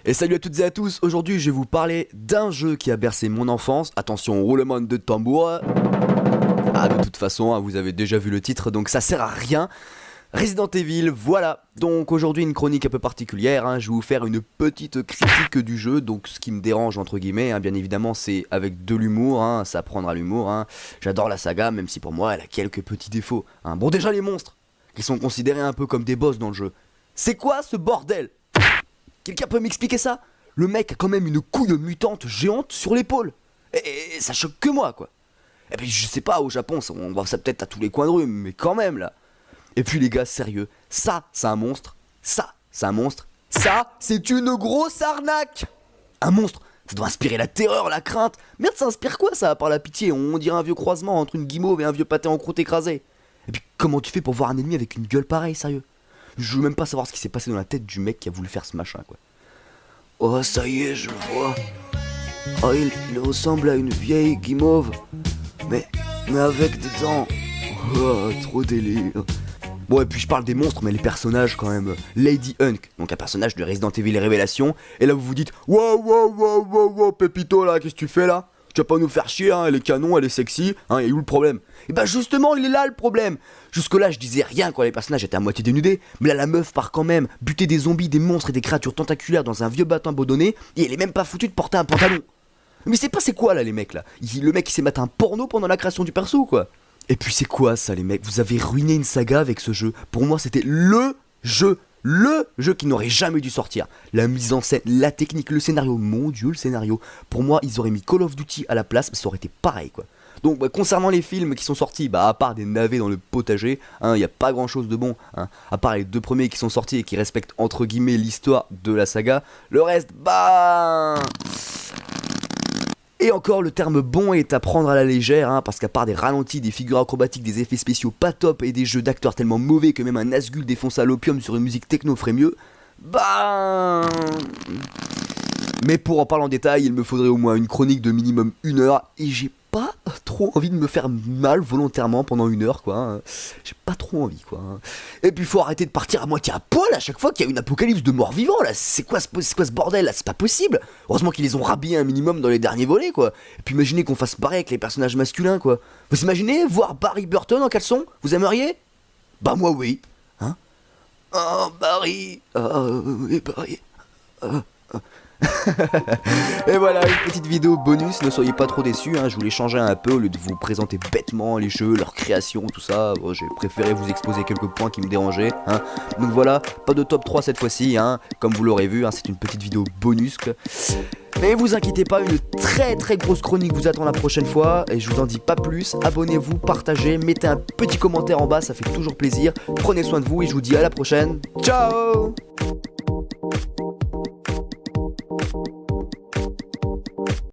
Et salut à toutes et à tous, aujourd'hui je vais vous parler d'un jeu qui a bercé mon enfance. Attention, roulement de tambour. Ah, de toute façon, vous avez déjà vu le titre, donc ça sert à rien. Resident Evil, voilà. Donc aujourd'hui une chronique un peu particulière, je vais vous faire une petite critique du jeu. Donc ce qui me dérange entre guillemets, bien évidemment, c'est avec de l'humour, ça prendra l'humour. J'adore la saga, même si pour moi elle a quelques petits défauts. Bon, déjà les monstres, qui sont considérés un peu comme des boss dans le jeu. C'est quoi ce bordel? Quelqu'un peut m'expliquer ça? Le mec a quand même une couille mutante géante sur l'épaule. Et ça choque que moi, quoi. Et puis je sais pas, au Japon, on voit ça peut-être à tous les coins de rue, mais quand même, là. Et puis les gars, sérieux, ça, c'est un monstre. Ça, c'est un monstre. Ça, c'est une grosse arnaque. Un monstre, ça doit inspirer la terreur, la crainte. Merde, ça inspire quoi, ça, à part la pitié? On dirait un vieux croisement entre une guimauve et un vieux pâté en croûte écrasé. Et puis comment tu fais pour voir un ennemi avec une gueule pareille, sérieux? Je veux même pas savoir ce qui s'est passé dans la tête du mec qui a voulu faire ce machin, quoi. Oh, ça y est, je le vois. Oh, il ressemble à une vieille guimauve. Mais avec des dents. Oh, trop délire. Bon, et puis je parle des monstres, mais les personnages quand même. Lady Hunk, donc un personnage de Resident Evil Révélation. Et là, vous vous dites, wow, Pépito, là, qu'est-ce que tu fais là? Tu vas pas nous faire chier, elle est canon, elle est sexy, et où le problème? Et bah justement, il est là le problème. Jusque là je disais rien quand les personnages étaient à moitié dénudés, mais là la meuf part quand même buter des zombies, des monstres et des créatures tentaculaires dans un vieux bateau abandonné, et elle est même pas foutue de porter un pantalon. Mais c'est quoi là les mecs là? Le mec il s'est maté un porno pendant la création du perso quoi. Et puis c'est quoi ça les mecs? Vous avez ruiné une saga avec ce jeu. Pour moi c'était le jeu qui n'aurait jamais dû sortir. La mise en scène, la technique, le scénario, mon dieu le scénario. Pour moi ils auraient mis Call of Duty à la place, mais ça aurait été pareil quoi. Donc concernant les films qui sont sortis, à part des navets dans le potager, il n'y a pas grand chose de bon, à part les deux premiers qui sont sortis et qui respectent entre guillemets l'histoire de la saga, le reste, Et encore le terme bon est à prendre à la légère, parce qu'à part des ralentis, des figures acrobatiques, des effets spéciaux pas top et des jeux d'acteurs tellement mauvais que même un Nazgûl défoncé à l'opium sur une musique techno ferait mieux, Mais pour en parler en détail, il me faudrait au moins une chronique de minimum 1 heure, et j'ai pas trop envie de me faire mal volontairement pendant 1 heure quoi. J'ai pas trop envie quoi. Et puis faut arrêter de partir à moitié à poil à chaque fois qu'il y a une apocalypse de morts vivants là. C'est quoi ce bordel là? C'est pas possible. Heureusement qu'ils les ont rhabillés un minimum dans les derniers volets quoi. Et puis imaginez qu'on fasse pareil avec les personnages masculins quoi. Vous imaginez voir Barry Burton en caleçon? Vous aimeriez? Bah moi oui. Oh Barry. Oui Barry. Et voilà, une petite vidéo bonus, ne soyez pas trop déçus, je voulais changer un peu au lieu de vous présenter bêtement les jeux, leur création, tout ça. J'ai préféré vous exposer quelques points qui me dérangeaient, Donc voilà, pas de top 3 cette fois-ci, comme vous l'aurez vu, c'est une petite vidéo bonus. Mais vous inquiétez pas, une très grosse chronique vous attend la prochaine fois, et je vous en dis pas plus. Abonnez-vous, partagez, mettez un petit commentaire en bas, ça fait toujours plaisir. Prenez soin de vous et je vous dis à la prochaine. Ciao!